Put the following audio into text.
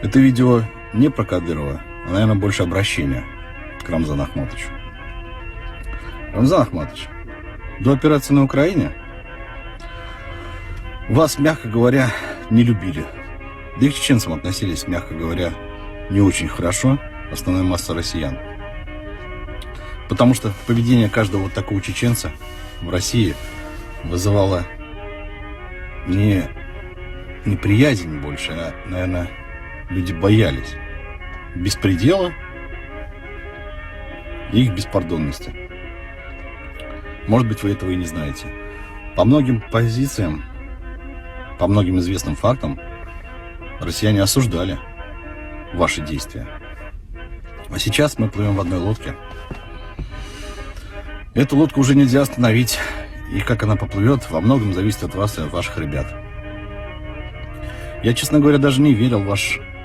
Это видео не про Кадырова, а, наверное, больше обращение к Рамзану Ахматовичу. Рамзан Ахматович, до операции на Украине вас, мягко говоря, не любили. Да и к чеченцам относились, мягко говоря, не очень хорошо, основная масса россиян. Потому что поведение каждого вот такого чеченца в России вызывало не неприязнь больше, а, наверное, люди боялись беспредела и их беспардонности. Может быть, вы этого и не знаете. По многим позициям, по многим известным фактам, россияне осуждали ваши действия. А сейчас мы плывем в одной лодке. Эту лодку уже нельзя остановить. И как она поплывет, во многом зависит от вас и от ваших ребят. Я, честно говоря, даже не верил в ваш